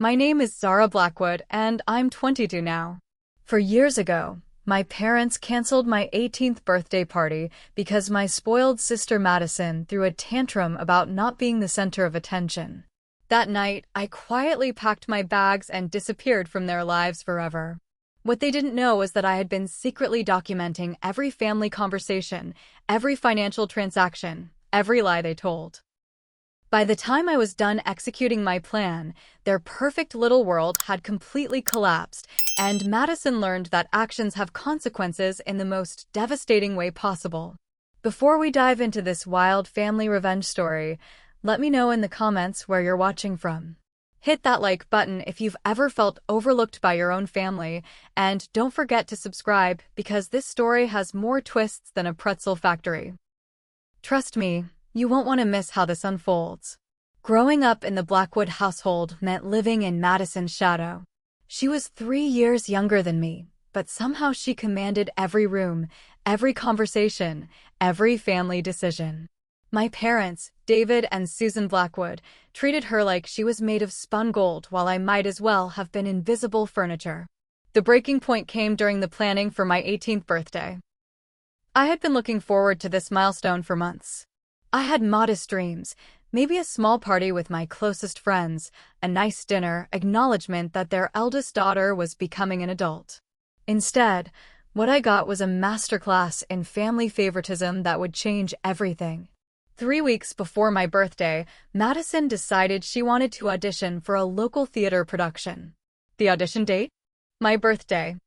My name is Zara Blackwood, and I'm 22 now. For years ago, my parents canceled my 18th birthday party because my spoiled sister Madison threw a tantrum about not being the center of attention. That night, I quietly packed my bags and disappeared from their lives forever. What they didn't know was that I had been secretly documenting every family conversation, every financial transaction, every lie they told. By the time I was done executing my plan, their perfect little world had completely collapsed, and Madison learned that actions have consequences in the most devastating way possible. Before we dive into this wild family revenge story, let me know in the comments where you're watching from. Hit that like button if you've ever felt overlooked by your own family, and don't forget to subscribe because this story has more twists than a pretzel factory. Trust me, you won't want to miss how this unfolds. Growing up in the Blackwood household meant living in Madison's shadow. She was 3 years younger than me, but somehow she commanded every room, every conversation, every family decision. My parents, David and Susan Blackwood, treated her like she was made of spun gold while I might as well have been invisible furniture. The breaking point came during the planning for my 18th birthday. I had been looking forward to this milestone for months. I had modest dreams, maybe a small party with my closest friends, a nice dinner, acknowledgement that their eldest daughter was becoming an adult. Instead, what I got was a masterclass in family favoritism that would change everything. 3 weeks before my birthday, Madison decided she wanted to audition for a local theater production. The audition date? My birthday.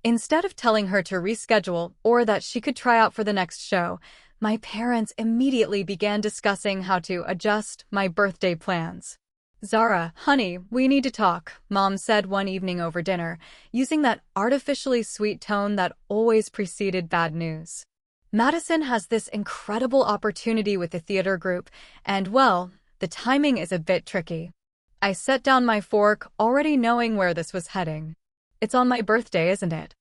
Instead of telling her to reschedule or that she could try out for the next show, my parents immediately began discussing how to adjust my birthday plans. "Zara, honey, we need to talk," Mom said one evening over dinner, using that artificially sweet tone that always preceded bad news. "Madison has this incredible opportunity with the theater group, and well, the timing is a bit tricky." I set down my fork, already knowing where this was heading. "It's on my birthday, isn't it?"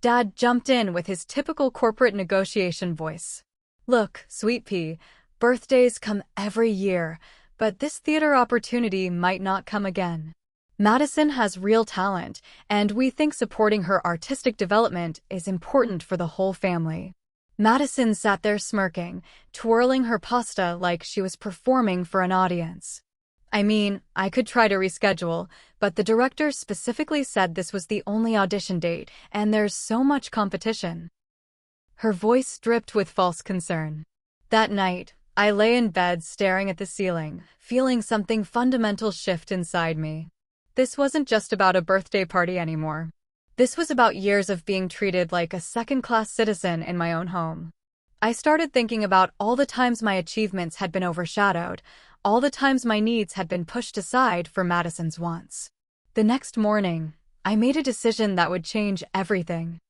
Dad jumped in with his typical corporate negotiation voice. "Look, sweet pea, birthdays come every year, but this theater opportunity might not come again. Madison has real talent, and we think supporting her artistic development is important for the whole family." Madison sat there smirking, twirling her pasta like she was performing for an audience. "I mean, I could try to reschedule, but the director specifically said this was the only audition date, and there's so much competition." Her voice dripped with false concern. That night, I lay in bed staring at the ceiling, feeling something fundamental shift inside me. This wasn't just about a birthday party anymore. This was about years of being treated like a second-class citizen in my own home. I started thinking about all the times my achievements had been overshadowed, all the times my needs had been pushed aside for Madison's wants. The next morning, I made a decision that would change everything.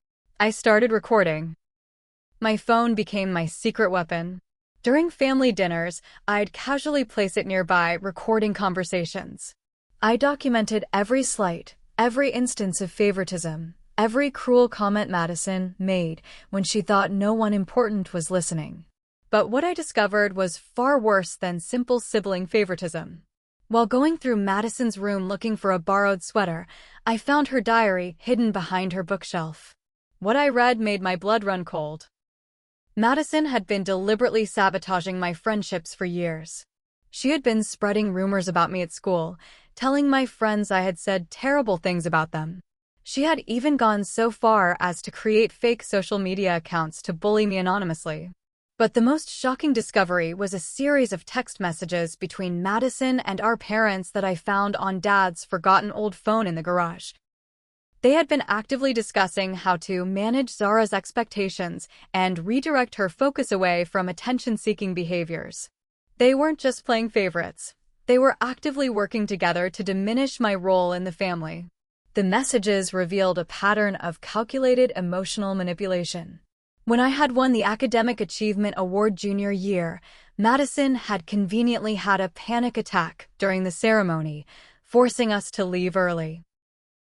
I started recording. My phone became my secret weapon. During family dinners, I'd casually place it nearby, recording conversations. I documented every slight, every instance of favoritism, every cruel comment Madison made when she thought no one important was listening. But what I discovered was far worse than simple sibling favoritism. While going through Madison's room looking for a borrowed sweater, I found her diary hidden behind her bookshelf. What I read made my blood run cold. Madison had been deliberately sabotaging my friendships for years. She had been spreading rumors about me at school, telling my friends I had said terrible things about them. She had even gone so far as to create fake social media accounts to bully me anonymously. But the most shocking discovery was a series of text messages between Madison and our parents that I found on Dad's forgotten old phone in the garage. They had been actively discussing how to manage Zara's expectations and redirect her focus away from attention-seeking behaviors. They weren't just playing favorites. They were actively working together to diminish my role in the family. The messages revealed a pattern of calculated emotional manipulation. When I had won the Academic Achievement Award junior year, Madison had conveniently had a panic attack during the ceremony, forcing us to leave early.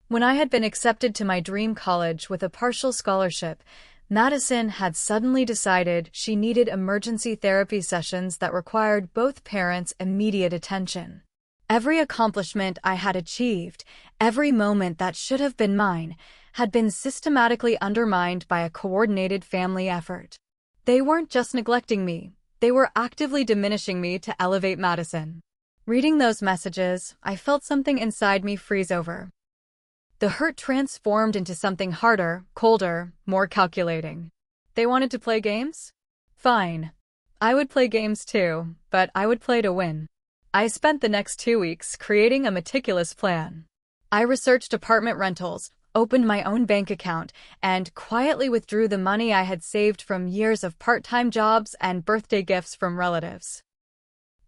When I had been accepted to my dream college with a partial scholarship, Madison had suddenly decided she needed emergency therapy sessions that required both parents' immediate attention. Every accomplishment I had achieved, every moment that should have been mine, had been systematically undermined by a coordinated family effort. They weren't just neglecting me, they were actively diminishing me to elevate Madison. Reading those messages, I felt something inside me freeze over. The hurt transformed into something harder, colder, more calculating. They wanted to play games? Fine. I would play games too, but I would play to win. I spent the next 2 weeks creating a meticulous plan. I researched apartment rentals, opened my own bank account, and quietly withdrew the money I had saved from years of part-time jobs and birthday gifts from relatives.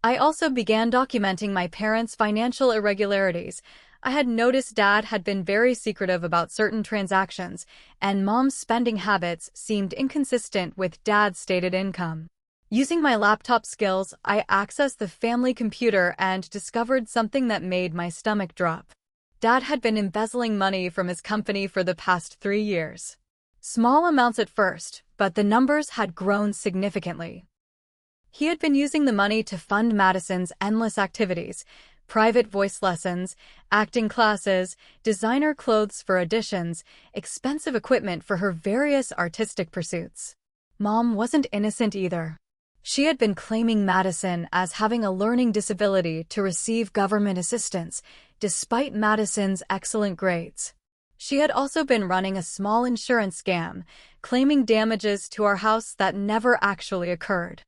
I also began documenting my parents' financial irregularities. I had noticed Dad had been very secretive about certain transactions, and Mom's spending habits seemed inconsistent with Dad's stated income. Using my laptop skills, I accessed the family computer and discovered something that made my stomach drop. Dad had been embezzling money from his company for the past 3 years. Small amounts at first, but the numbers had grown significantly. He had been using the money to fund Madison's endless activities: private voice lessons, acting classes, designer clothes for auditions, expensive equipment for her various artistic pursuits. Mom wasn't innocent either. She had been claiming Madison as having a learning disability to receive government assistance, despite Madison's excellent grades. She had also been running a small insurance scam, claiming damages to our house that never actually occurred.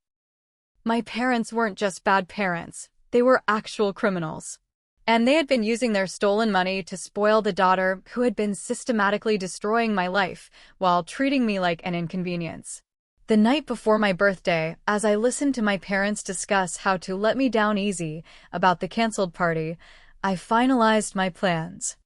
My parents weren't just bad parents, they were actual criminals. And they had been using their stolen money to spoil the daughter who had been systematically destroying my life while treating me like an inconvenience. The night before my birthday, as I listened to my parents discuss how to let me down easy about the canceled party, I finalized my plans.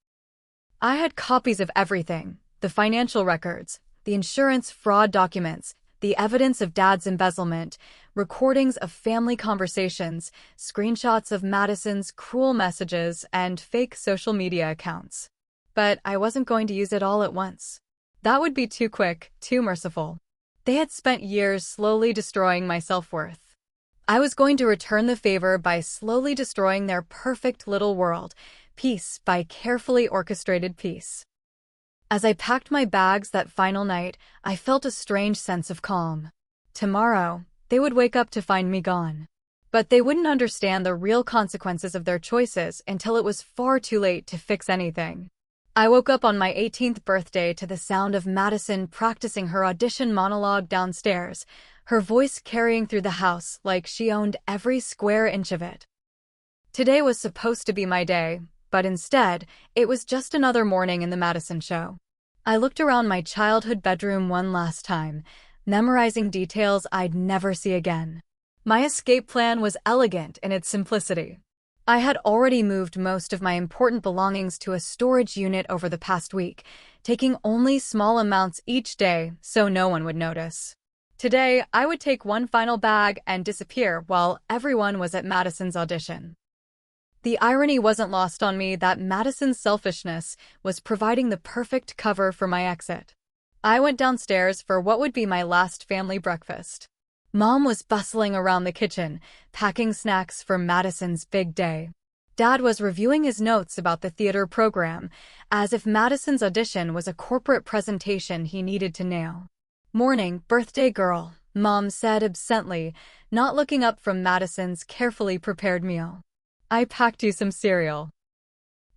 I had copies of everything: the financial records, the insurance fraud documents, the evidence of Dad's embezzlement, recordings of family conversations, screenshots of Madison's cruel messages, and fake social media accounts. But I wasn't going to use it all at once. That would be too quick, too merciful. They had spent years slowly destroying my self-worth. I was going to return the favor by slowly destroying their perfect little world, piece by carefully orchestrated piece. As I packed my bags that final night, I felt a strange sense of calm. Tomorrow, they would wake up to find me gone. But they wouldn't understand the real consequences of their choices until it was far too late to fix anything. I woke up on my 18th birthday to the sound of Madison practicing her audition monologue downstairs, her voice carrying through the house like she owned every square inch of it. Today was supposed to be my day, but instead, it was just another morning in the Madison show. I looked around my childhood bedroom one last time, memorizing details I'd never see again. My escape plan was elegant in its simplicity. I had already moved most of my important belongings to a storage unit over the past week, taking only small amounts each day so no one would notice. Today, I would take one final bag and disappear while everyone was at Madison's audition. The irony wasn't lost on me that Madison's selfishness was providing the perfect cover for my exit. I went downstairs for what would be my last family breakfast. Mom was bustling around the kitchen, packing snacks for Madison's big day. Dad was reviewing his notes about the theater program, as if Madison's audition was a corporate presentation he needed to nail. "Morning, birthday girl," Mom said absently, not looking up from Madison's carefully prepared meal. "I packed you some cereal.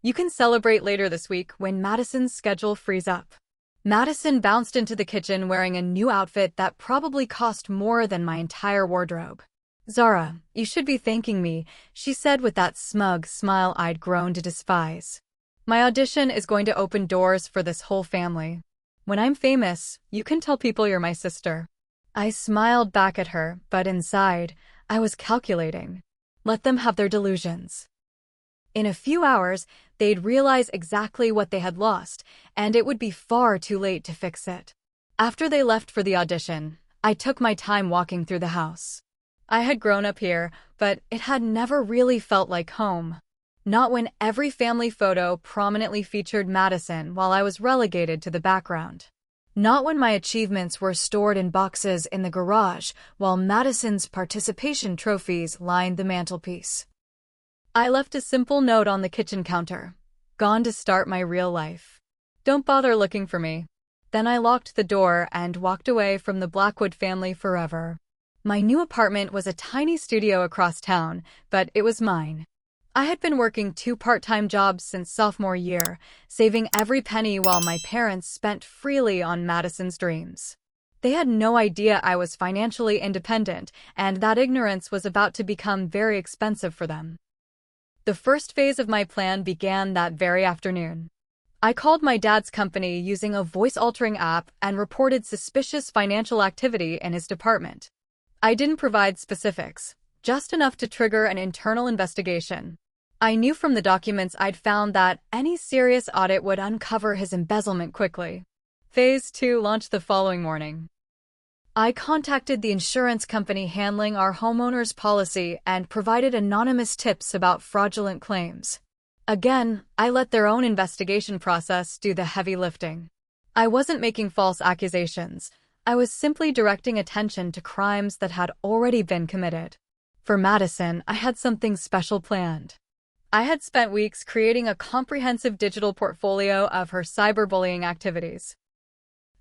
You can celebrate later this week when Madison's schedule frees up." Madison bounced into the kitchen wearing a new outfit that probably cost more than my entire wardrobe. "Zara, you should be thanking me," she said with that smug smile I'd grown to despise. "My audition is going to open doors for this whole family. When I'm famous, you can tell people you're my sister." I smiled back at her, but inside, I was calculating. Let them have their delusions. In a few hours, they'd realize exactly what they had lost, and it would be far too late to fix it. After they left for the audition, I took my time walking through the house. I had grown up here, but it had never really felt like home. Not when every family photo prominently featured Madison while I was relegated to the background. Not when my achievements were stored in boxes in the garage while Madison's participation trophies lined the mantelpiece. I left a simple note on the kitchen counter. Gone to start my real life. Don't bother looking for me. Then I locked the door and walked away from the Blackwood family forever. My new apartment was a tiny studio across town, but it was mine. I had been working 2 part-time jobs since sophomore year, saving every penny while my parents spent freely on Madison's dreams. They had no idea I was financially independent, and that ignorance was about to become very expensive for them. The first phase of my plan began that very afternoon. I called my dad's company using a voice-altering app and reported suspicious financial activity in his department. I didn't provide specifics, just enough to trigger an internal investigation. I knew from the documents I'd found that any serious audit would uncover his embezzlement quickly. Phase 2 launched the following morning. I contacted the insurance company handling our homeowner's policy and provided anonymous tips about fraudulent claims. Again, I let their own investigation process do the heavy lifting. I wasn't making false accusations. I was simply directing attention to crimes that had already been committed. For Madison, I had something special planned. I had spent weeks creating a comprehensive digital portfolio of her cyberbullying activities.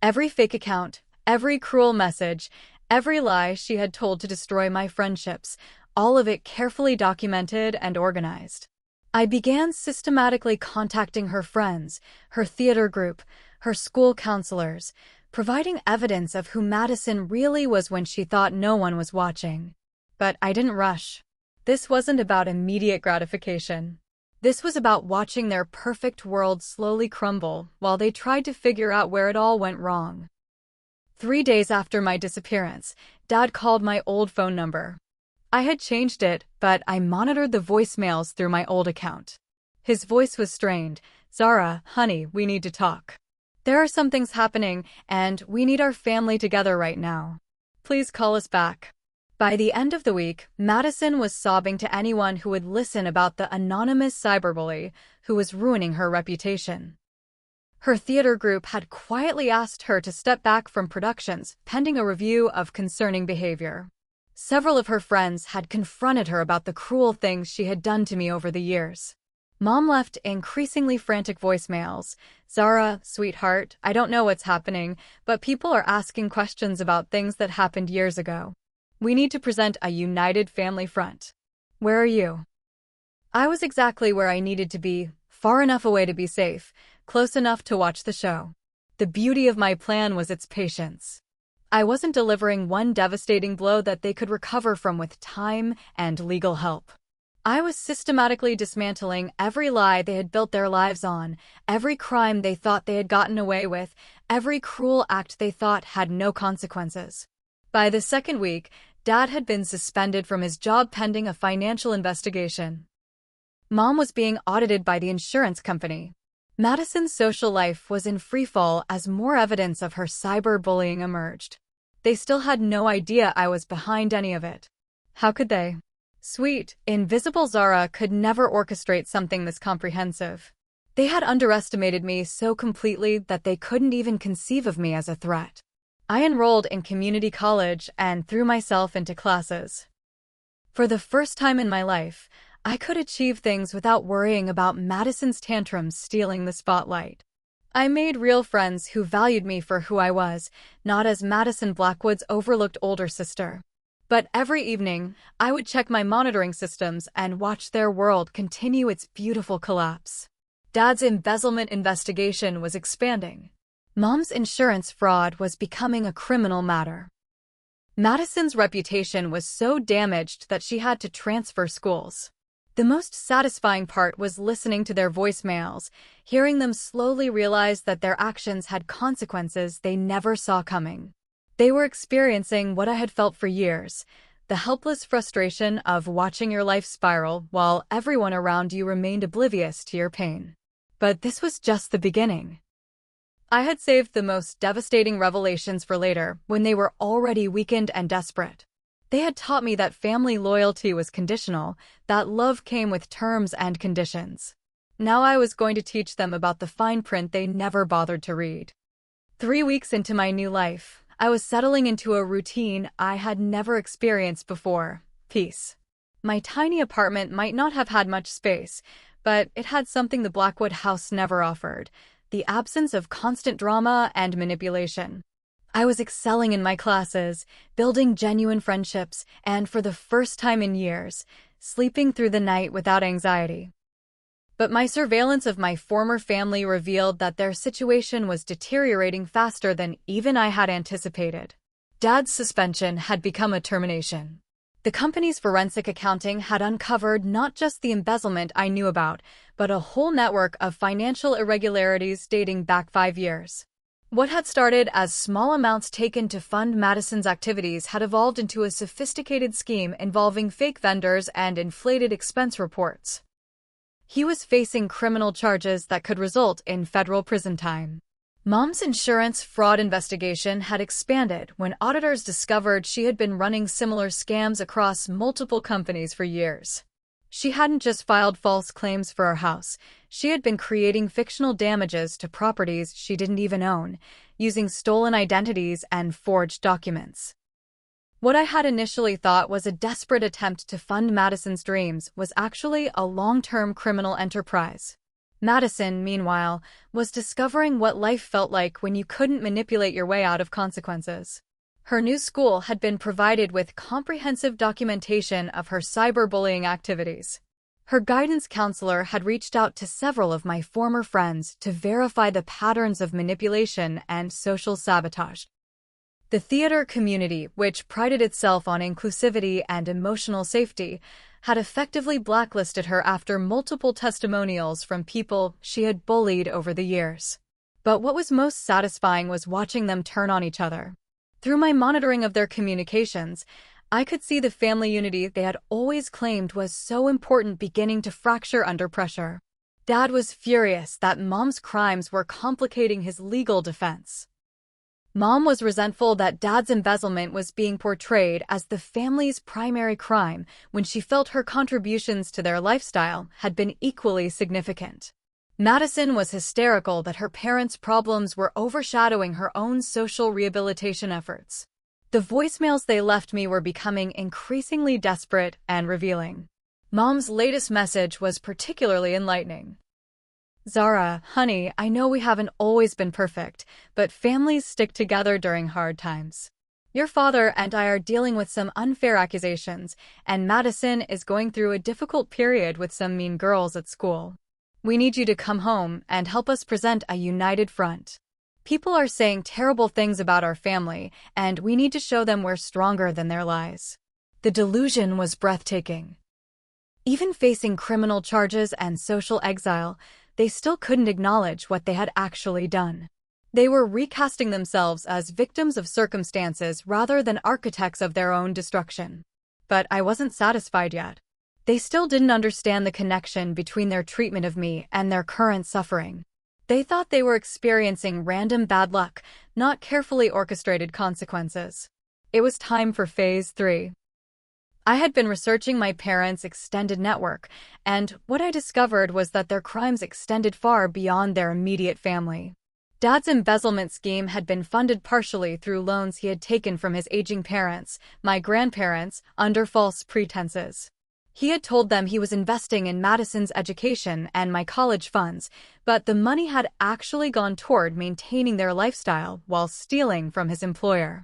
Every fake account, every cruel message, every lie she had told to destroy my friendships, all of it carefully documented and organized. I began systematically contacting her friends, her theater group, her school counselors, providing evidence of who Madison really was when she thought no one was watching. But I didn't rush. This wasn't about immediate gratification. This was about watching their perfect world slowly crumble while they tried to figure out where it all went wrong. 3 days after my disappearance, Dad called my old phone number. I had changed it, but I monitored the voicemails through my old account. His voice was strained. "Zara, honey, we need to talk. There are some things happening, and we need our family together right now. Please call us back." By the end of the week, Madison was sobbing to anyone who would listen about the anonymous cyberbully who was ruining her reputation. Her theater group had quietly asked her to step back from productions pending a review of concerning behavior. Several of her friends had confronted her about the cruel things she had done to me over the years. Mom left increasingly frantic voicemails. "Zara, sweetheart, I don't know what's happening, but people are asking questions about things that happened years ago. We need to present a united family front. Where are you?" I was exactly where I needed to be, far enough away to be safe, close enough to watch the show. The beauty of my plan was its patience. I wasn't delivering one devastating blow that they could recover from with time and legal help. I was systematically dismantling every lie they had built their lives on, every crime they thought they had gotten away with, every cruel act they thought had no consequences. By the second week, Dad had been suspended from his job pending a financial investigation. Mom was being audited by the insurance company. Madison's social life was in freefall as more evidence of her cyberbullying emerged. They still had no idea I was behind any of it. How could they? Sweet, invisible Zara could never orchestrate something this comprehensive. They had underestimated me so completely that they couldn't even conceive of me as a threat. I enrolled in community college and threw myself into classes. For the first time in my life, I could achieve things without worrying about Madison's tantrums stealing the spotlight. I made real friends who valued me for who I was, not as Madison Blackwood's overlooked older sister. But every evening, I would check my monitoring systems and watch their world continue its beautiful collapse. Dad's embezzlement investigation was expanding. Mom's insurance fraud was becoming a criminal matter. Madison's reputation was so damaged that she had to transfer schools. The most satisfying part was listening to their voicemails, hearing them slowly realize that their actions had consequences they never saw coming. They were experiencing what I had felt for years, the helpless frustration of watching your life spiral while everyone around you remained oblivious to your pain. But this was just the beginning. I had saved the most devastating revelations for later, when they were already weakened and desperate. They had taught me that family loyalty was conditional, that love came with terms and conditions. Now I was going to teach them about the fine print they never bothered to read. 3 weeks into my new life, I was settling into a routine I had never experienced before: peace. My tiny apartment might not have had much space, but it had something the Blackwood house never offered: the absence of constant drama and manipulation. I was excelling in my classes, building genuine friendships, and for the first time in years, sleeping through the night without anxiety. But my surveillance of my former family revealed that their situation was deteriorating faster than even I had anticipated. Dad's suspension had become a termination. The company's forensic accounting had uncovered not just the embezzlement I knew about, but a whole network of financial irregularities dating back 5 years. What had started as small amounts taken to fund Madison's activities had evolved into a sophisticated scheme involving fake vendors and inflated expense reports. He was facing criminal charges that could result in federal prison time. Mom's insurance fraud investigation had expanded when auditors discovered she had been running similar scams across multiple companies for years. She hadn't just filed false claims for her house, she had been creating fictional damages to properties she didn't even own, using stolen identities and forged documents. What I had initially thought was a desperate attempt to fund Madison's dreams was actually a long-term criminal enterprise. Madison, meanwhile, was discovering what life felt like when you couldn't manipulate your way out of consequences. Her new school had been provided with comprehensive documentation of her cyberbullying activities. Her guidance counselor had reached out to several of my former friends to verify the patterns of manipulation and social sabotage. The theater community, which prided itself on inclusivity and emotional safety, had effectively blacklisted her after multiple testimonials from people she had bullied over the years. But what was most satisfying was watching them turn on each other. Through my monitoring of their communications, I could see the family unity they had always claimed was so important beginning to fracture under pressure. Dad was furious that Mom's crimes were complicating his legal defense. Mom was resentful that Dad's embezzlement was being portrayed as the family's primary crime when she felt her contributions to their lifestyle had been equally significant. Madison was hysterical that her parents' problems were overshadowing her own social rehabilitation efforts. The voicemails they left me were becoming increasingly desperate and revealing. Mom's latest message was particularly enlightening. "Zara, honey, I know we haven't always been perfect, but families stick together during hard times. Your father and I are dealing with some unfair accusations, and Madison is going through a difficult period with some mean girls at school. We need you to come home and help us present a united front. People are saying terrible things about our family, and we need to show them we're stronger than their lies." The delusion was breathtaking. Even facing criminal charges and social exile, they still couldn't acknowledge what they had actually done. They were recasting themselves as victims of circumstances rather than architects of their own destruction. But I wasn't satisfied yet. They still didn't understand the connection between their treatment of me and their current suffering. They thought they were experiencing random bad luck, not carefully orchestrated consequences. It was time for Phase 3. I had been researching my parents' extended network, and what I discovered was that their crimes extended far beyond their immediate family. Dad's embezzlement scheme had been funded partially through loans he had taken from his aging parents, my grandparents, under false pretenses. He had told them he was investing in Madison's education and my college funds, but the money had actually gone toward maintaining their lifestyle while stealing from his employer.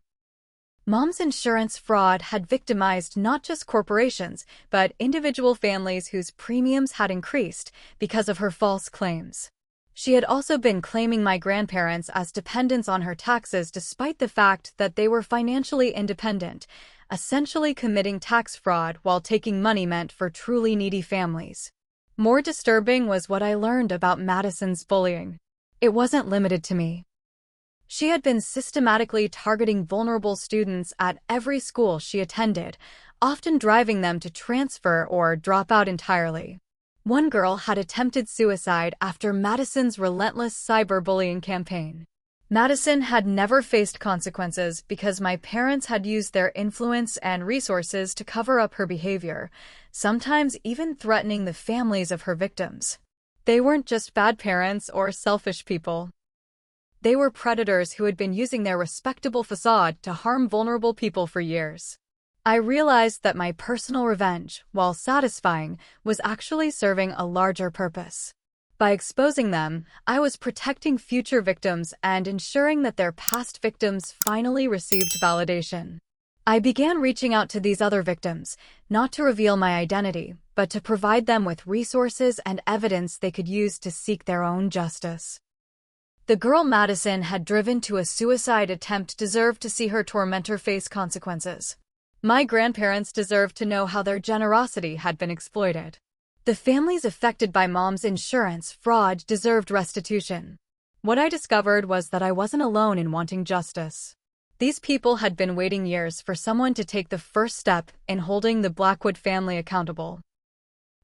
Mom's insurance fraud had victimized not just corporations, but individual families whose premiums had increased because of her false claims. She had also been claiming my grandparents as dependents on her taxes despite the fact that they were financially independent, essentially committing tax fraud while taking money meant for truly needy families. More disturbing was what I learned about Madison's bullying. It wasn't limited to me. She had been systematically targeting vulnerable students at every school she attended, often driving them to transfer or drop out entirely. One girl had attempted suicide after Madison's relentless cyberbullying campaign. Madison had never faced consequences because my parents had used their influence and resources to cover up her behavior, sometimes even threatening the families of her victims. They weren't just bad parents or selfish people. They were predators who had been using their respectable facade to harm vulnerable people for years. I realized that my personal revenge, while satisfying, was actually serving a larger purpose. By exposing them, I was protecting future victims and ensuring that their past victims finally received validation. I began reaching out to these other victims, not to reveal my identity, but to provide them with resources and evidence they could use to seek their own justice. The girl Madison had driven to a suicide attempt deserved to see her tormentor face consequences. My grandparents deserved to know how their generosity had been exploited. The families affected by Mom's insurance fraud deserved restitution. What I discovered was that I wasn't alone in wanting justice. These people had been waiting years for someone to take the first step in holding the Blackwood family accountable.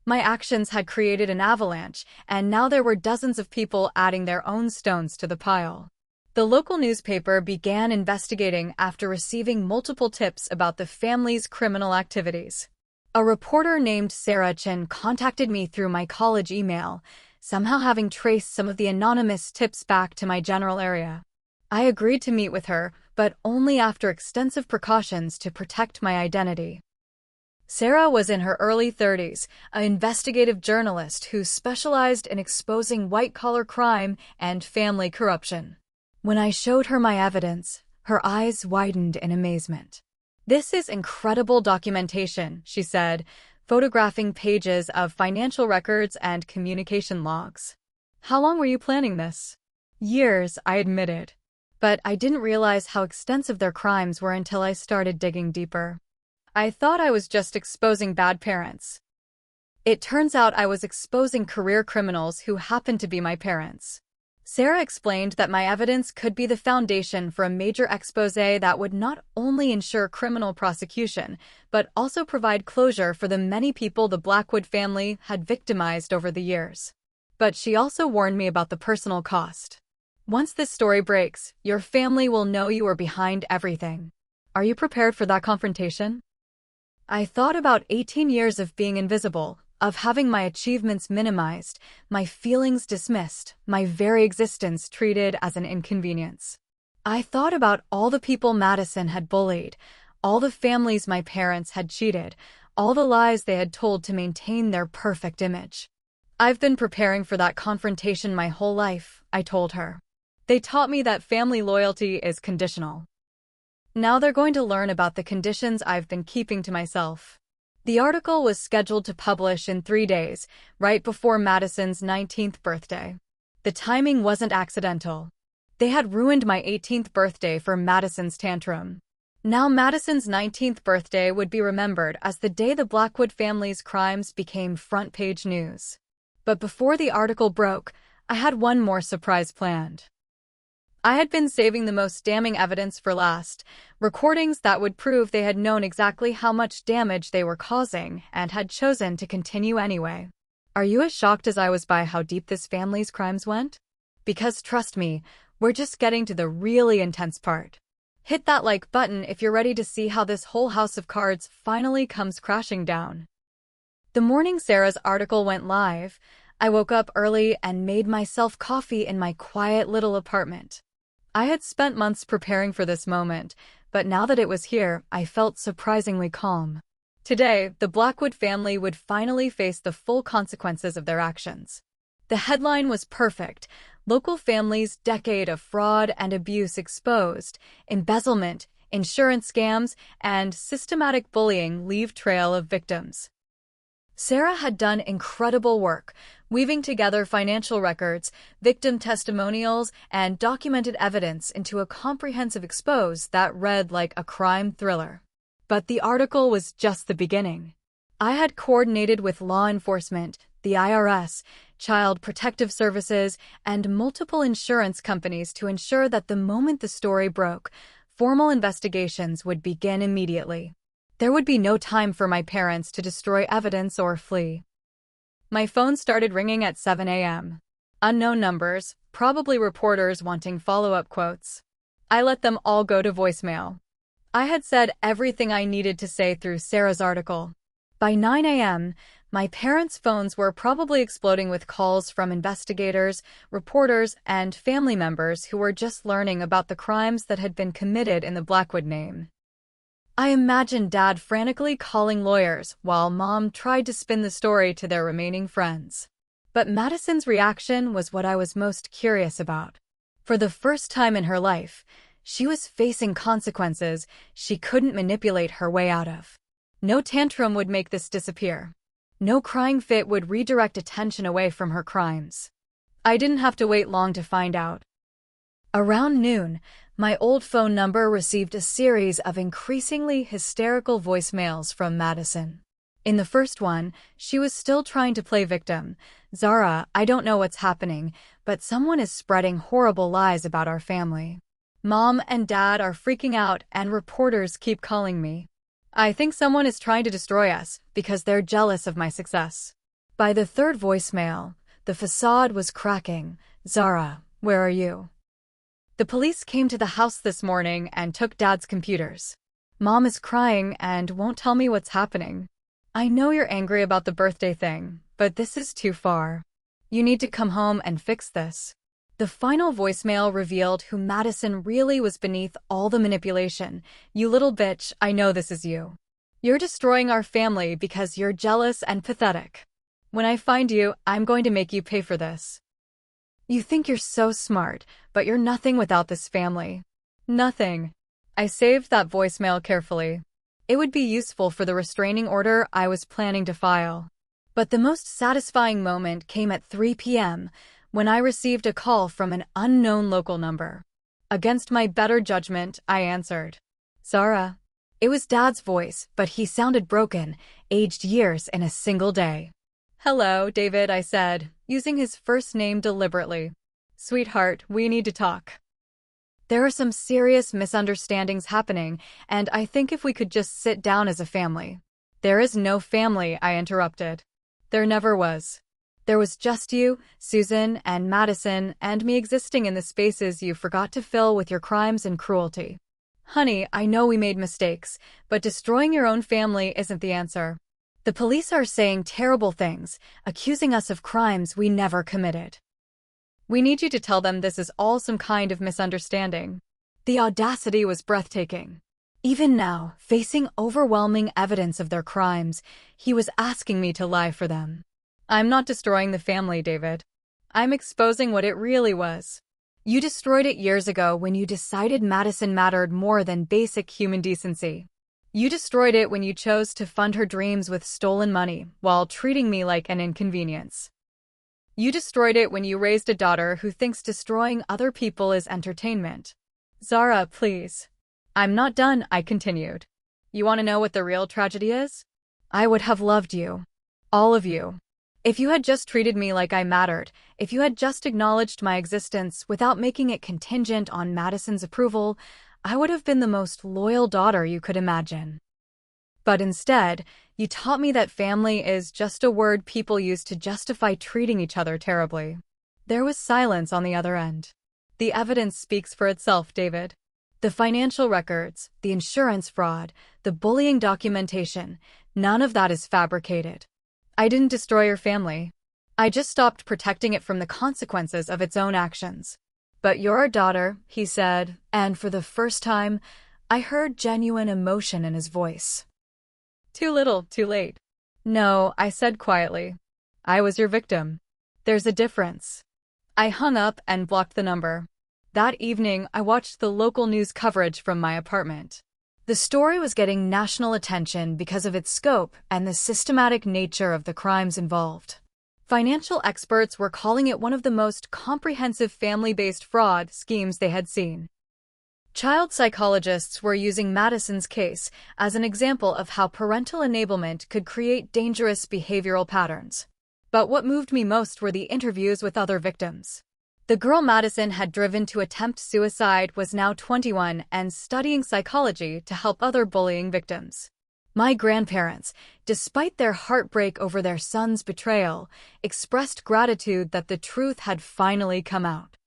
My actions had created an avalanche, and now there were dozens of people adding their own stones to the pile. The local newspaper began investigating after receiving multiple tips about the family's criminal activities. A reporter named Sarah Chin contacted me through my college email, somehow having traced some of the anonymous tips back to my general area. I agreed to meet with her, but only after extensive precautions to protect my identity. Sarah was in her early 30s, an investigative journalist who specialized in exposing white-collar crime and family corruption. When I showed her my evidence, her eyes widened in amazement. "This is incredible documentation," she said, photographing pages of financial records and communication logs. "How long were you planning this?" "Years," I admitted. But I didn't realize how extensive their crimes were until I started digging deeper. I thought I was just exposing bad parents. It turns out I was exposing career criminals who happened to be my parents. Sarah explained that my evidence could be the foundation for a major expose that would not only ensure criminal prosecution, but also provide closure for the many people the Blackwood family had victimized over the years. But she also warned me about the personal cost. "Once this story breaks, your family will know you are behind everything. Are you prepared for that confrontation?" I thought about 18 years of being invisible, of having my achievements minimized, my feelings dismissed, my very existence treated as an inconvenience. I thought about all the people Madison had bullied, all the families my parents had cheated, all the lies they had told to maintain their perfect image. "I've been preparing for that confrontation my whole life," I told her. "They taught me that family loyalty is conditional. Now they're going to learn about the conditions I've been keeping to myself." The article was scheduled to publish in 3 days, right before Madison's 19th birthday. The timing wasn't accidental. They had ruined my 18th birthday for Madison's tantrum. Now Madison's 19th birthday would be remembered as the day the Blackwood family's crimes became front-page news. But before the article broke, I had one more surprise planned. I had been saving the most damning evidence for last, recordings that would prove they had known exactly how much damage they were causing and had chosen to continue anyway. Are you as shocked as I was by how deep this family's crimes went? Because trust me, we're just getting to the really intense part. Hit that like button if you're ready to see how this whole house of cards finally comes crashing down. The morning Sarah's article went live, I woke up early and made myself coffee in my quiet little apartment. I had spent months preparing for this moment, but now that it was here, I felt surprisingly calm. Today, the Blackwood family would finally face the full consequences of their actions. The headline was perfect: "Local family's decade of fraud and abuse exposed, embezzlement, insurance scams, and systematic bullying leave trail of victims." Sarah had done incredible work, weaving together financial records, victim testimonials, and documented evidence into a comprehensive expose that read like a crime thriller. But the article was just the beginning. I had coordinated with law enforcement, the IRS, Child Protective Services, and multiple insurance companies to ensure that the moment the story broke, formal investigations would begin immediately. There would be no time for my parents to destroy evidence or flee. My phone started ringing at 7 a.m. Unknown numbers, probably reporters wanting follow-up quotes. I let them all go to voicemail. I had said everything I needed to say through Sarah's article. By 9 a.m., my parents' phones were probably exploding with calls from investigators, reporters, and family members who were just learning about the crimes that had been committed in the Blackwood name. I imagined Dad frantically calling lawyers while Mom tried to spin the story to their remaining friends. But Madison's reaction was what I was most curious about. For the first time in her life, she was facing consequences she couldn't manipulate her way out of. No tantrum would make this disappear. No crying fit would redirect attention away from her crimes. I didn't have to wait long to find out. Around noon, my old phone number received a series of increasingly hysterical voicemails from Madison. In the first one, she was still trying to play victim. "Zara, I don't know what's happening, but someone is spreading horrible lies about our family. Mom and Dad are freaking out and reporters keep calling me. I think someone is trying to destroy us because they're jealous of my success." By the third voicemail, the facade was cracking. "Zara, where are you? The police came to the house this morning and took Dad's computers. Mom is crying and won't tell me what's happening. I know you're angry about the birthday thing, but this is too far. You need to come home and fix this." The final voicemail revealed who Madison really was beneath all the manipulation. "You little bitch, I know this is you. You're destroying our family because you're jealous and pathetic. When I find you, I'm going to make you pay for this. You think you're so smart, but you're nothing without this family. Nothing." I saved that voicemail carefully. It would be useful for the restraining order I was planning to file. But the most satisfying moment came at 3 p.m. when I received a call from an unknown local number. Against my better judgment, I answered. "Zara." It was Dad's voice, but he sounded broken, aged years in a single day. "Hello, David," I said, using his first name deliberately. "Sweetheart, we need to talk. There are some serious misunderstandings happening, and I think if we could just sit down as a family." "There is no family," I interrupted. "There never was. There was just you, Susan, and Madison, and me existing in the spaces you forgot to fill with your crimes and cruelty. Honey, I know we made mistakes, but destroying your own family isn't the answer. The police are saying terrible things, accusing us of crimes we never committed. We need you to tell them this is all some kind of misunderstanding." The audacity was breathtaking. Even now, facing overwhelming evidence of their crimes, he was asking me to lie for them. "I'm not destroying the family, David. I'm exposing what it really was. You destroyed it years ago when you decided Madison mattered more than basic human decency. You destroyed it when you chose to fund her dreams with stolen money while treating me like an inconvenience. You destroyed it when you raised a daughter who thinks destroying other people is entertainment." "Zara, please." "I'm not done," I continued. "You want to know what the real tragedy is? I would have loved you. All of you. If you had just treated me like I mattered, if you had just acknowledged my existence without making it contingent on Madison's approval, I would have been the most loyal daughter you could imagine. But instead, you taught me that family is just a word people use to justify treating each other terribly." There was silence on the other end. "The evidence speaks for itself, David. The financial records, the insurance fraud, the bullying documentation, none of that is fabricated. I didn't destroy your family. I just stopped protecting it from the consequences of its own actions." "But you're our daughter," he said, and for the first time, I heard genuine emotion in his voice. "Too little, too late." "No," I said quietly. "I was your victim. There's a difference." I hung up and blocked the number. That evening, I watched the local news coverage from my apartment. The story was getting national attention because of its scope and the systematic nature of the crimes involved. Financial experts were calling it one of the most comprehensive family-based fraud schemes they had seen. Child psychologists were using Madison's case as an example of how parental enablement could create dangerous behavioral patterns. But what moved me most were the interviews with other victims. The girl Madison had driven to attempt suicide was now 21 and studying psychology to help other bullying victims. My grandparents, despite their heartbreak over their son's betrayal, expressed gratitude that the truth had finally come out.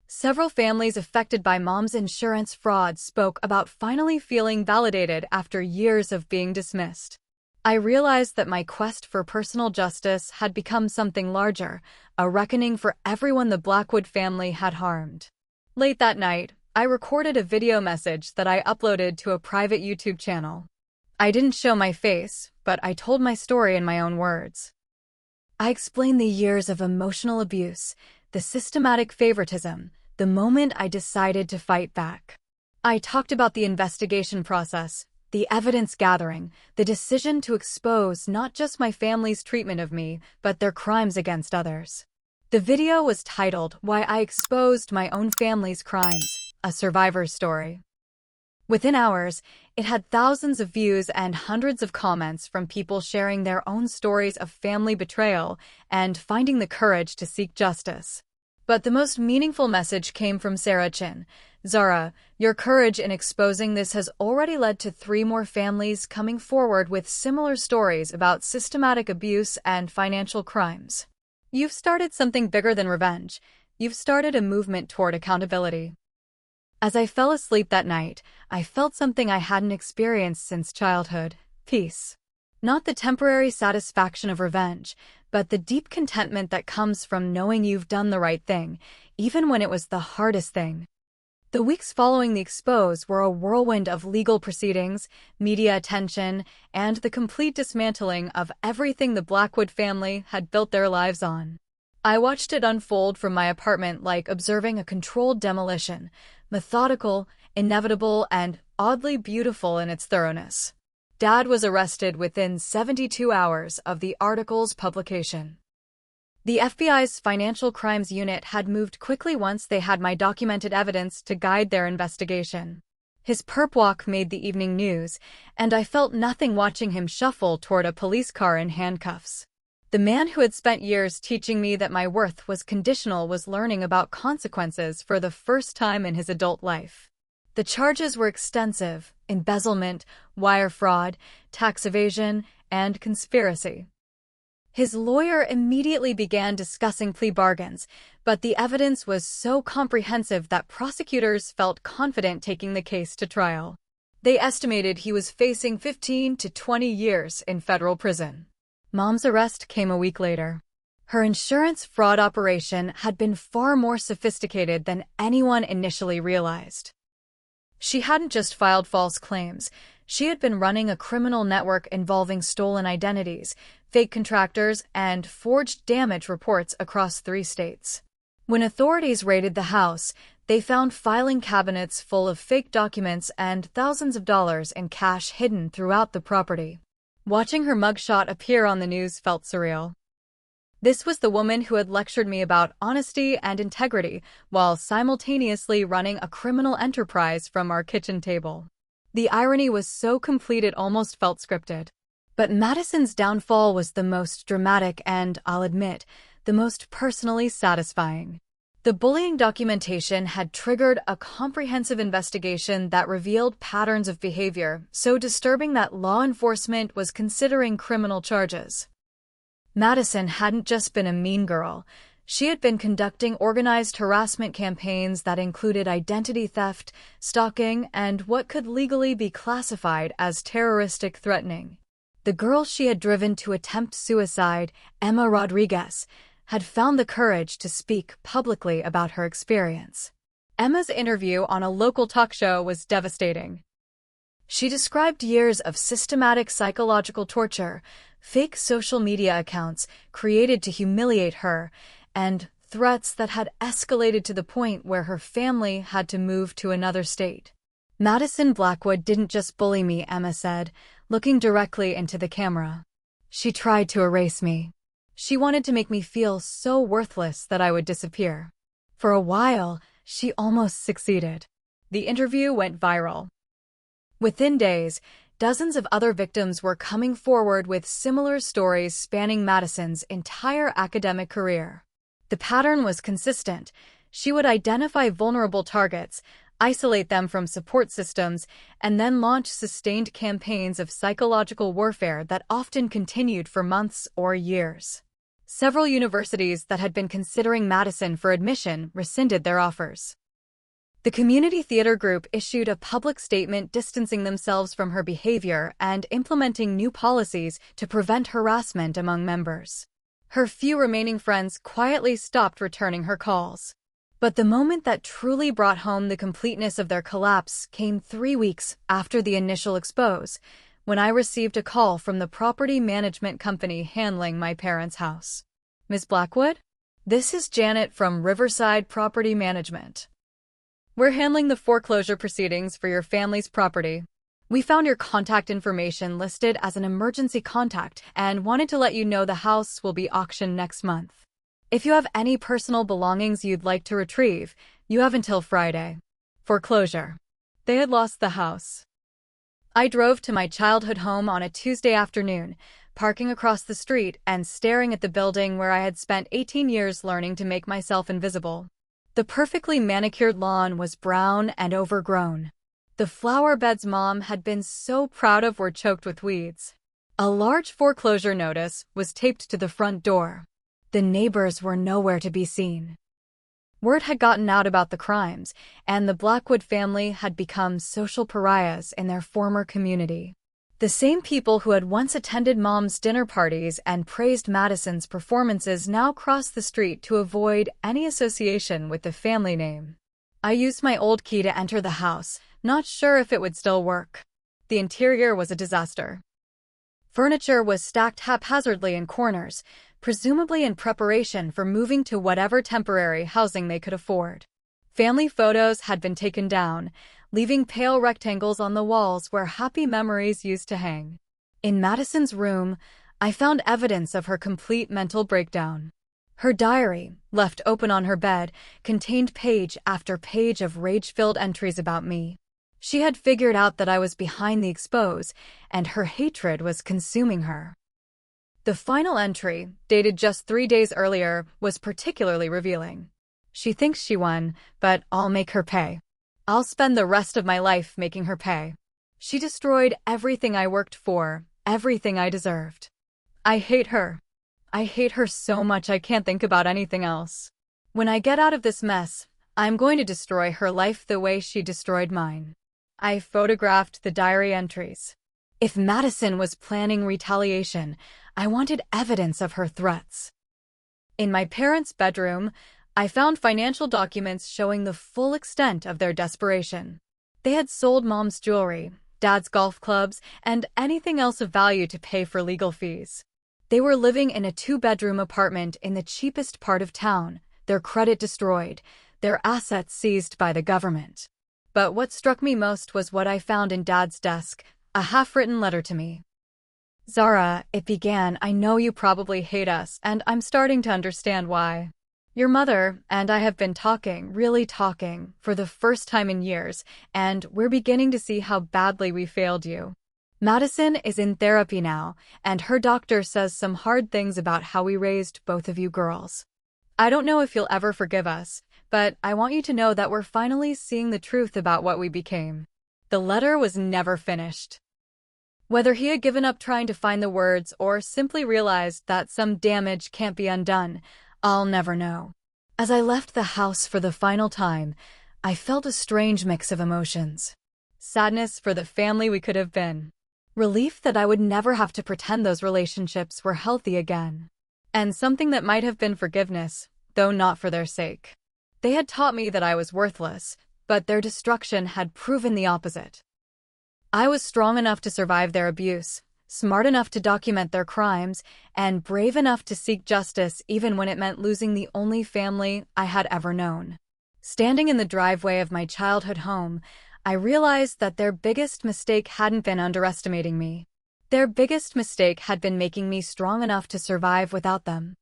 Several families affected by Mom's insurance fraud spoke about finally feeling validated after years of being dismissed. I realized that my quest for personal justice had become something larger, a reckoning for everyone the Blackwood family had harmed. Late that night, I recorded a video message that I uploaded to a private YouTube channel. I didn't show my face, but I told my story in my own words. I explained the years of emotional abuse, the systematic favoritism, the moment I decided to fight back. I talked about the investigation process, the evidence gathering, the decision to expose not just my family's treatment of me, but their crimes against others. The video was titled, "Why I Exposed My Own Family's Crimes, a Survivor's Story." Within hours, it had thousands of views and hundreds of comments from people sharing their own stories of family betrayal and finding the courage to seek justice. But the most meaningful message came from Sarah Chin. "Zara, your courage in exposing this has already led to 3 more families coming forward with similar stories about systematic abuse and financial crimes. You've started something bigger than revenge. You've started a movement toward accountability." As I fell asleep that night, I felt something I hadn't experienced since childhood: peace. Not the temporary satisfaction of revenge, but the deep contentment that comes from knowing you've done the right thing, even when it was the hardest thing. The weeks following the expose were a whirlwind of legal proceedings, media attention, and the complete dismantling of everything the Blackwood family had built their lives on. I watched it unfold from my apartment like observing a controlled demolition, methodical, inevitable, and oddly beautiful in its thoroughness. Dad was arrested within 72 hours of the article's publication. The FBI's Financial Crimes Unit had moved quickly once they had my documented evidence to guide their investigation. His perp walk made the evening news, and I felt nothing watching him shuffle toward a police car in handcuffs. The man who had spent years teaching me that my worth was conditional was learning about consequences for the first time in his adult life. The charges were extensive: embezzlement, wire fraud, tax evasion, and conspiracy. His lawyer immediately began discussing plea bargains, but the evidence was so comprehensive that prosecutors felt confident taking the case to trial. They estimated he was facing 15 to 20 years in federal prison. Mom's arrest came a week later. Her insurance fraud operation had been far more sophisticated than anyone initially realized. She hadn't just filed false claims. She had been running a criminal network involving stolen identities, fake contractors, and forged damage reports across 3 states. When authorities raided the house, they found filing cabinets full of fake documents and thousands of dollars in cash hidden throughout the property. Watching her mugshot appear on the news felt surreal. This was the woman who had lectured me about honesty and integrity while simultaneously running a criminal enterprise from our kitchen table. The irony was so complete it almost felt scripted. But Madison's downfall was the most dramatic and, I'll admit, the most personally satisfying. The bullying documentation had triggered a comprehensive investigation that revealed patterns of behavior so disturbing that law enforcement was considering criminal charges. Madison hadn't just been a mean girl. She had been conducting organized harassment campaigns that included identity theft, stalking, and what could legally be classified as terroristic threatening. The girl she had driven to attempt suicide, Emma Rodriguez, had found the courage to speak publicly about her experience. Emma's interview on a local talk show was devastating. She described years of systematic psychological torture, fake social media accounts created to humiliate her, and threats that had escalated to the point where her family had to move to another state. "Madison Blackwood didn't just bully me," Emma said, looking directly into the camera. "She tried to erase me. She wanted to make me feel so worthless that I would disappear. For a while, she almost succeeded." The interview went viral. Within days, dozens of other victims were coming forward with similar stories spanning Madison's entire academic career. The pattern was consistent. She would identify vulnerable targets, isolate them from support systems, and then launch sustained campaigns of psychological warfare that often continued for months or years. Several universities that had been considering Madison for admission rescinded their offers. The community theater group issued a public statement distancing themselves from her behavior and implementing new policies to prevent harassment among members. Her few remaining friends quietly stopped returning her calls. But the moment that truly brought home the completeness of their collapse came 3 weeks after the initial expose, when I received a call from the property management company handling my parents' house. Ms. Blackwood? This is Janet from Riverside Property Management. We're handling the foreclosure proceedings for your family's property. We found your contact information listed as an emergency contact and wanted to let you know the house will be auctioned next month. If you have any personal belongings you'd like to retrieve, you have until Friday. Foreclosure. They had lost the house. I drove to my childhood home on a Tuesday afternoon, parking across the street and staring at the building where I had spent 18 years learning to make myself invisible. The perfectly manicured lawn was brown and overgrown. The flower beds Mom had been so proud of were choked with weeds. A large foreclosure notice was taped to the front door. The neighbors were nowhere to be seen. Word had gotten out about the crimes, and the Blackwood family had become social pariahs in their former community. The same people who had once attended Mom's dinner parties and praised Madison's performances now crossed the street to avoid any association with the family name. I used my old key to enter the house, not sure if it would still work. The interior was a disaster. Furniture was stacked haphazardly in corners, presumably in preparation for moving to whatever temporary housing they could afford. Family photos had been taken down, leaving pale rectangles on the walls where happy memories used to hang. In Madison's room, I found evidence of her complete mental breakdown. Her diary, left open on her bed, contained page after page of rage-filled entries about me. She had figured out that I was behind the expose, and her hatred was consuming her. The final entry, dated just 3 days earlier, was particularly revealing. She thinks she won, but I'll make her pay. I'll spend the rest of my life making her pay. She destroyed everything I worked for, everything I deserved. I hate her. I hate her so much I can't think about anything else. When I get out of this mess, I'm going to destroy her life the way she destroyed mine. I photographed the diary entries. If Madison was planning retaliation, I wanted evidence of her threats. In my parents' bedroom, I found financial documents showing the full extent of their desperation. They had sold Mom's jewelry, Dad's golf clubs, and anything else of value to pay for legal fees. They were living in a 2-bedroom apartment in the cheapest part of town, their credit destroyed, their assets seized by the government. But what struck me most was what I found in Dad's desk, a half-written letter to me. Zara, it began, I know you probably hate us, and I'm starting to understand why. Your mother and I have been talking, really talking, for the first time in years, and we're beginning to see how badly we failed you. Madison is in therapy now, and her doctor says some hard things about how we raised both of you girls. I don't know if you'll ever forgive us, but I want you to know that we're finally seeing the truth about what we became. The letter was never finished. Whether he had given up trying to find the words or simply realized that some damage can't be undone, I'll never know. As I left the house for the final time, I felt a strange mix of emotions. Sadness for the family we could have been. Relief that I would never have to pretend those relationships were healthy again. And something that might have been forgiveness, though not for their sake. They had taught me that I was worthless, but their destruction had proven the opposite. I was strong enough to survive their abuse, smart enough to document their crimes, and brave enough to seek justice even when it meant losing the only family I had ever known. Standing in the driveway of my childhood home, I realized that their biggest mistake hadn't been underestimating me. Their biggest mistake had been making me strong enough to survive without them.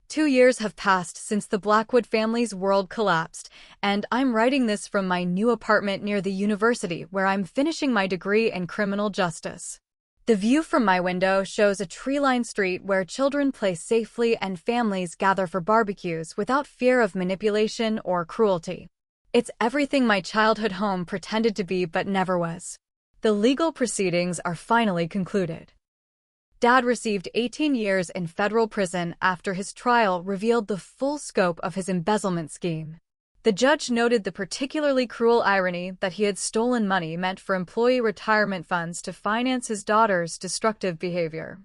2 years have passed since the Blackwood family's world collapsed, and I'm writing this from my new apartment near the university where I'm finishing my degree in criminal justice. The view from my window shows a tree-lined street where children play safely and families gather for barbecues without fear of manipulation or cruelty. It's everything my childhood home pretended to be but never was. The legal proceedings are finally concluded. Dad received 18 years in federal prison after his trial revealed the full scope of his embezzlement scheme. The judge noted the particularly cruel irony that he had stolen money meant for employee retirement funds to finance his daughter's destructive behavior.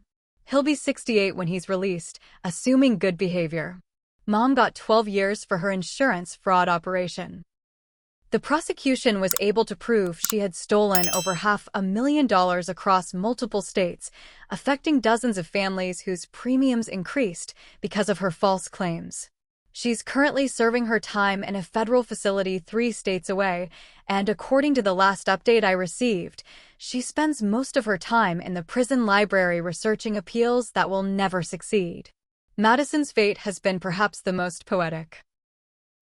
He'll be 68 when he's released, assuming good behavior. Mom got 12 years for her insurance fraud operation. The prosecution was able to prove she had stolen over $500,000 across multiple states, affecting dozens of families whose premiums increased because of her false claims. She's currently serving her time in a federal facility 3 states away, and according to the last update I received, she spends most of her time in the prison library researching appeals that will never succeed. Madison's fate has been perhaps the most poetic.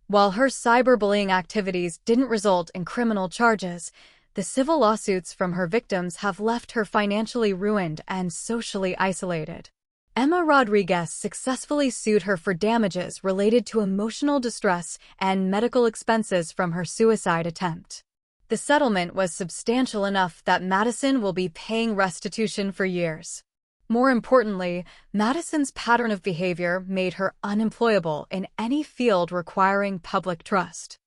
While her cyberbullying activities didn't result in criminal charges, the civil lawsuits from her victims have left her financially ruined and socially isolated. Emma Rodriguez successfully sued her for damages related to emotional distress and medical expenses from her suicide attempt. The settlement was substantial enough that Madison will be paying restitution for years. More importantly, Madison's pattern of behavior made her unemployable in any field requiring public trust.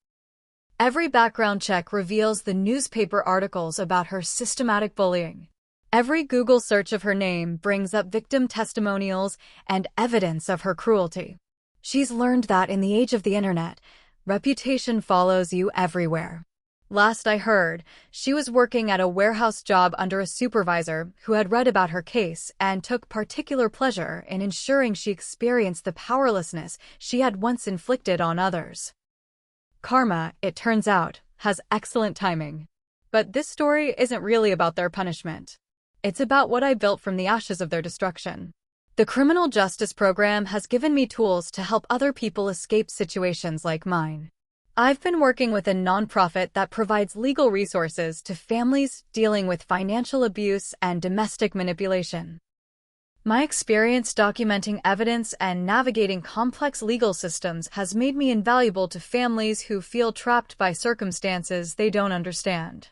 Every background check reveals the newspaper articles about her systematic bullying. Every Google search of her name brings up victim testimonials and evidence of her cruelty. She's learned that in the age of the internet, reputation follows you everywhere. Last I heard, she was working at a warehouse job under a supervisor who had read about her case and took particular pleasure in ensuring she experienced the powerlessness she had once inflicted on others. Karma, it turns out, has excellent timing. But this story isn't really about their punishment. It's about what I built from the ashes of their destruction. The criminal justice program has given me tools to help other people escape situations like mine. I've been working with a nonprofit that provides legal resources to families dealing with financial abuse and domestic manipulation. My experience documenting evidence and navigating complex legal systems has made me invaluable to families who feel trapped by circumstances they don't understand.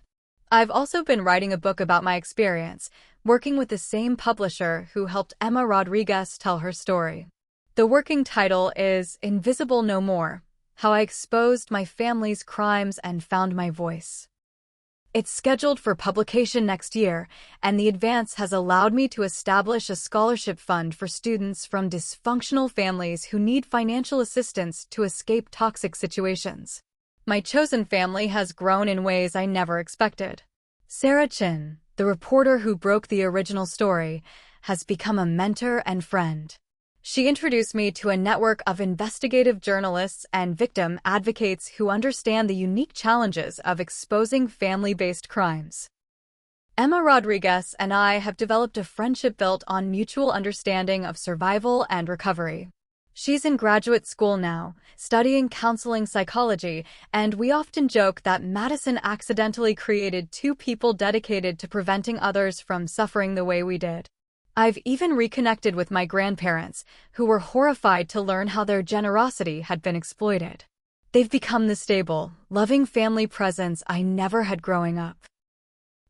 I've also been writing a book about my experience, working with the same publisher who helped Emma Rodriguez tell her story. The working title is Invisible No More: How I Exposed My Family's Crimes and Found My Voice. It's scheduled for publication next year, and the advance has allowed me to establish a scholarship fund for students from dysfunctional families who need financial assistance to escape toxic situations. My chosen family has grown in ways I never expected. Sarah Chin, the reporter who broke the original story, has become a mentor and friend. She introduced me to a network of investigative journalists and victim advocates who understand the unique challenges of exposing family-based crimes. Emma Rodriguez and I have developed a friendship built on mutual understanding of survival and recovery. She's in graduate school now, studying counseling psychology, and we often joke that Madison accidentally created 2 people dedicated to preventing others from suffering the way we did. I've even reconnected with my grandparents, who were horrified to learn how their generosity had been exploited. They've become the stable, loving family presence I never had growing up.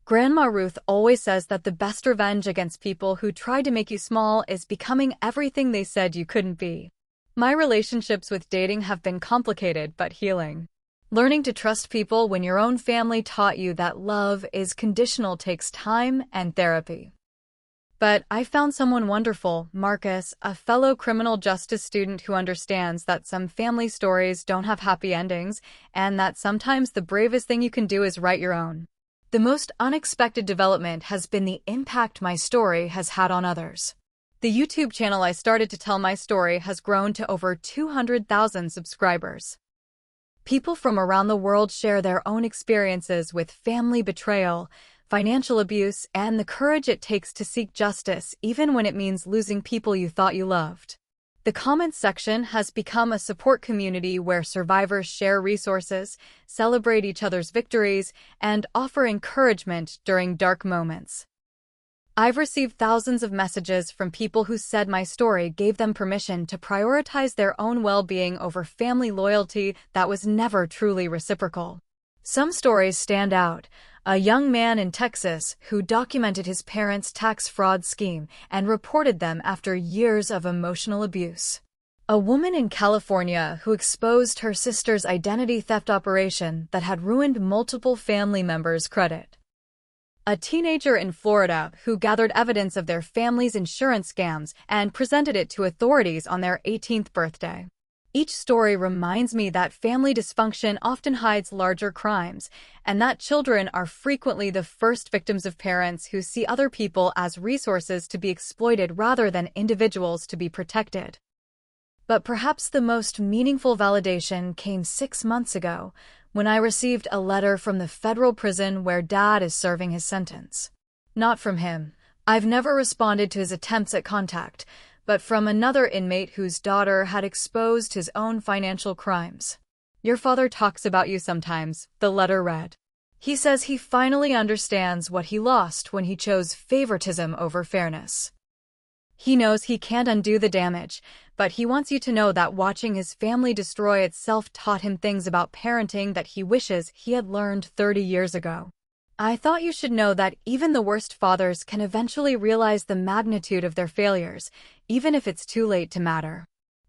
Grandma Ruth always says that the best revenge against people who try to make you small is becoming everything they said you couldn't be. My relationships with dating have been complicated but healing. Learning to trust people when your own family taught you that love is conditional takes time and therapy. But I found someone wonderful, Marcus, a fellow criminal justice student who understands that some family stories don't have happy endings, and that sometimes the bravest thing you can do is write your own. The most unexpected development has been the impact my story has had on others. The YouTube channel I started to tell my story has grown to over 200,000 subscribers. People from around the world share their own experiences with family betrayal, financial abuse, and the courage it takes to seek justice even when it means losing people you thought you loved. The comments section has become a support community where survivors share resources, celebrate each other's victories, and offer encouragement during dark moments. I've received thousands of messages from people who said my story gave them permission to prioritize their own well-being over family loyalty that was never truly reciprocal. Some stories stand out. A young man in Texas who documented his parents' tax fraud scheme and reported them after years of emotional abuse. A woman in California who exposed her sister's identity theft operation that had ruined multiple family members' credit. A teenager in Florida who gathered evidence of their family's insurance scams and presented it to authorities on their 18th birthday. Each story reminds me that family dysfunction often hides larger crimes, and that children are frequently the first victims of parents who see other people as resources to be exploited rather than individuals to be protected. But perhaps the most meaningful validation came 6 months ago, when I received a letter from the federal prison where Dad is serving his sentence. Not from him. I've never responded to his attempts at contact, but from another inmate whose daughter had exposed his own financial crimes. "Your father talks about you sometimes," the letter read. "He says he finally understands what he lost when he chose favoritism over fairness. He knows he can't undo the damage, but he wants you to know that watching his family destroy itself taught him things about parenting that he wishes he had learned 30 years ago. I thought you should know that even the worst fathers can eventually realize the magnitude of their failures, even if it's too late to matter."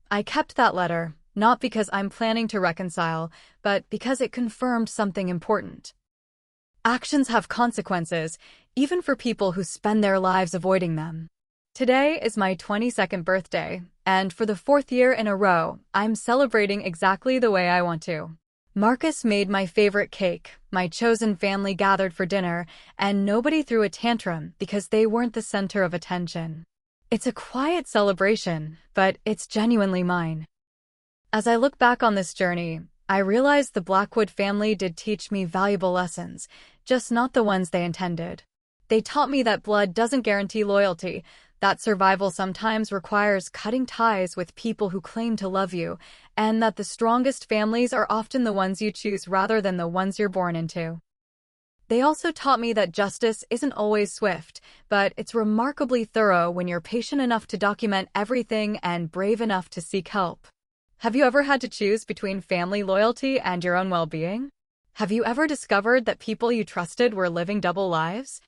I kept that letter, not because I'm planning to reconcile, but because it confirmed something important. Actions have consequences, even for people who spend their lives avoiding them. Today is my 22nd birthday, and for the 4th year in a row, I'm celebrating exactly the way I want to. Marcus made my favorite cake, my chosen family gathered for dinner, and nobody threw a tantrum because they weren't the center of attention. It's a quiet celebration, but it's genuinely mine. As I look back on this journey, I realize the Blackwood family did teach me valuable lessons, just not the ones they intended. They taught me that blood doesn't guarantee loyalty, that survival sometimes requires cutting ties with people who claim to love you, and that the strongest families are often the ones you choose rather than the ones you're born into. They also taught me that justice isn't always swift, but it's remarkably thorough when you're patient enough to document everything and brave enough to seek help. Have you ever had to choose between family loyalty and your own well-being? Have you ever discovered that people you trusted were living double lives?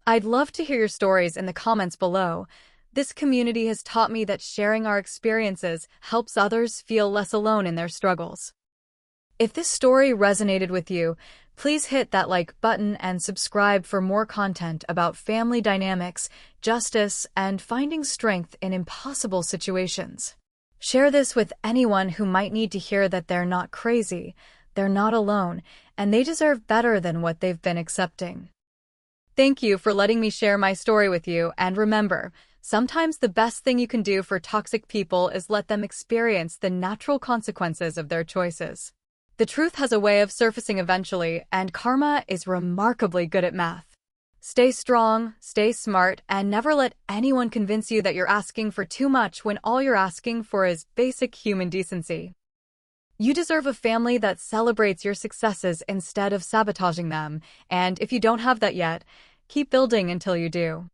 I'd love to hear your stories in the comments below. This community has taught me that sharing our experiences helps others feel less alone in their struggles. If this story resonated with you, please hit that like button and subscribe for more content about family dynamics, justice, and finding strength in impossible situations. Share this with anyone who might need to hear that they're not crazy, they're not alone, and they deserve better than what they've been accepting. Thank you for letting me share my story with you, and remember, sometimes the best thing you can do for toxic people is let them experience the natural consequences of their choices. The truth has a way of surfacing eventually, and karma is remarkably good at math. Stay strong, stay smart, and never let anyone convince you that you're asking for too much when all you're asking for is basic human decency. You deserve a family that celebrates your successes instead of sabotaging them, and if you don't have that yet, keep building until you do.